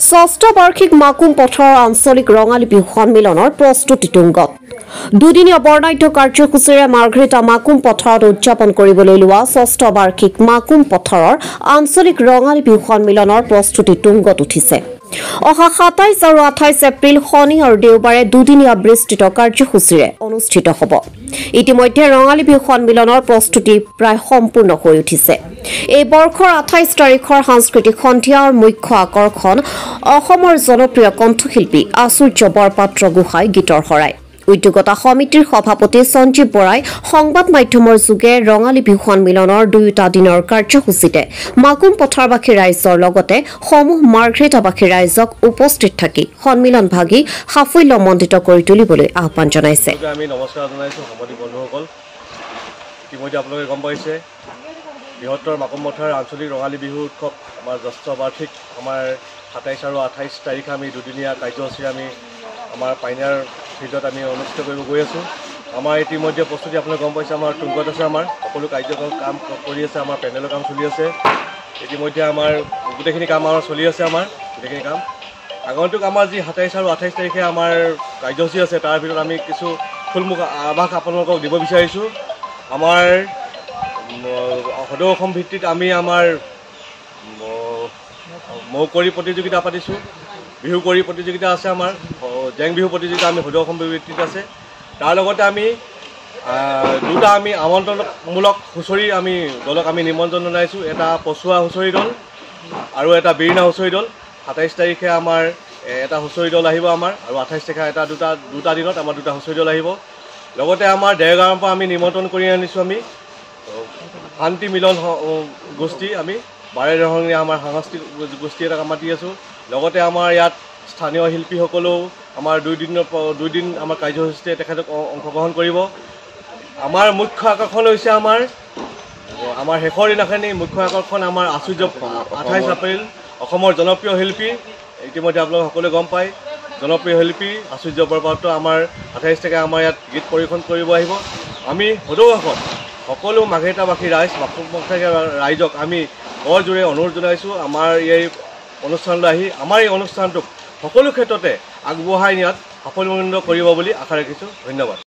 ষষ্ঠ বাৰ্ষিক মাকুম পথাৰৰ আঞ্চলিক ৰঙালী বিহু সন্মিলনৰ প্ৰস্তুতি তুংগত দুদিনীয়া বৰ্ণাঢ্য কাৰ্যসূচীৰে মাৰ্ঘেৰিটা মাকুম পথাৰত উদযাপন কৰিবলৈ লোৱা ষষ্ঠ বাৰ্ষিক মাকুম পথাৰৰ আঞ্চলিক ৰঙালী বিহু সন্মিলনৰ প্ৰস্তুতি তুংগত উঠিছে। অহা ২৭ আৰু ২৮ এপ্ৰিল শনি আৰু দেওবাৰে দুদিনীয়া বিস্তৃত কাৰ্যসূচীৰে অনুষ্ঠিত হ'ব। ইতিমধ্যে ৰঙালী বিহু সন্মিলনৰ প্ৰস্তুতি প্ৰায় সম্পূৰ্ণ হৈ উঠিছে। এই বৰ্ষৰ ২৮ তাৰিখৰ সাংস্কৃতিক সন্ধিয়াৰ মুখ্য আকৰ্ষণ অসমৰ জনপ্ৰিয় কণ্ঠশিল্পী আচুৰ্য বৰপাত্ৰ গোহাঁই গীতৰ শৰাই। উদ্যোগতা সমিতিৰ সভাপতি সঞ্জীৱ বৰাই সংবাদ মাধ্যমৰ যোগে ৰঙালী বিহু সন্মিলনৰ দুয়োটা দিনৰ কাৰ্যসূচীতে মাকুম পথাৰবাসী ৰাইজৰ লগতে সমূহ মাৰ্ঘেৰিটাবাসী ৰাইজক উপস্থিত থাকি সন্মিলন ভাগি সাফল্যমণ্ডিত কৰি তুলিবলৈ আহ্বান জনাইছে। আমি নমস্কাৰ জনাইছোঁ সাংবাদিক বন্ধুসকল। ইতিমধ্যে আপোনালোকে গম পাইছে বৃহত্তৰ মাকুম পথাৰ আঞ্চলিক ৰঙালী বিহু উৎসৱ আমাৰ জ্যেষ্ঠ বাৰ্ষিক আমাৰ ২৭ আৰু ২৮ তাৰিখে আমি দুদিনীয়া কাৰ্যসূচীৰে আমি আমাৰ পাইনাৰ ফিল্ডত আমি অনুষ্ঠিত কৰিব গৈ আছোঁ। আমাৰ ইতিমধ্যে প্ৰস্তুতি আপোনালোকে গম পাইছে আমাৰ তুংগত আছে। আমাৰ সকলো কাৰ্যক্ৰম কাম কৰি আছে। আমাৰ পেনেলৰ কাম চলি আছে। ইতিমধ্যে আমাৰ গোটেইখিনি কাম আমাৰ চলি আছে। আমাৰ গোটেইখিনি কাম আগন্তুক আমাৰ যি ২৭ আৰু ২৮ তাৰিখে আমাৰ কাৰ্যসূচী আছে তাৰ ভিতৰত আমি কিছু থুলমূল আভাস আপোনালোকক দিব বিচাৰিছোঁ। আমাৰ সদৌ অসম ভিত্তিত আমি আমাৰ মৌ কৰি প্ৰতিযোগিতা পাতিছোঁ। বিহু কৰি প্ৰতিযোগিতা আছে। আমাৰ জেং বিহু প্ৰতিযোগিতা আমি সদৌ অসম ভিত্তিত আছে। তাৰ লগতে আমি দুটা আমি আমন্ত্ৰণমূলক হুঁচৰি আমি দলক আমি নিমন্ত্ৰণ জনাইছোঁ। এটা পচুৱা হুঁচৰি দল আৰু এটা বিৰিণা হুঁচৰি দল। ২৭ তাৰিখে আমাৰ এটা হুঁচৰি দল আহিব আমাৰ আৰু ২৮ তাৰিখে দুটা দিনত আমাৰ দুটা হুঁচৰি দল আহিব। লগতে আমাৰ দেৰগাঁৱৰ পৰা আমি নিমন্ত্ৰণ কৰি আনিছোঁ আমি শান্তি মিলন গোষ্ঠী আমি বাৰে ৰহঙীয়া আমাৰ সাংস্কৃতিক গোষ্ঠী এটাক মাতি আছোঁ। লগতে আমাৰ ইয়াত স্থানীয় শিল্পীসকলেও আমাৰ দুদিন আমাৰ কাৰ্যসূচীতে তেখেতক অংশগ্ৰহণ কৰিব। আমাৰ মুখ্য আকৰ্ষণ হৈছে আমাৰ শেষৰ দিনাখনি মুখ্য আকৰ্ষণ আমাৰ আচুৰ্য ২৮ এপ্ৰিল অসমৰ জনপ্ৰিয় শিল্পী ইতিমধ্যে আপোনালোকে সকলোৱে গম পায় জনপ্ৰিয় শিল্পী আচুৰ্য বৰপাত্ৰ আমাৰ ২৮ তাৰিখে আমাৰ ইয়াত গীত পৰিৱেশন কৰিব আহিব। আমি সদৌ অসম সকলো মাৰ্ঘেৰিটাবাসী মাকুম পথাৰ ৰাইজক আমি কৰজোৰে অনুৰোধ জনাইছোঁ আমাৰ এই অনুষ্ঠানলৈ আহি আমাৰ এই অনুষ্ঠানটোক সকলো ক্ষেত্ৰতে আগবঢ়াই নিয়াত সাফল্যমণ্ডিত কৰিব বুলি আশা ৰাখিছোঁ। ধন্যবাদ।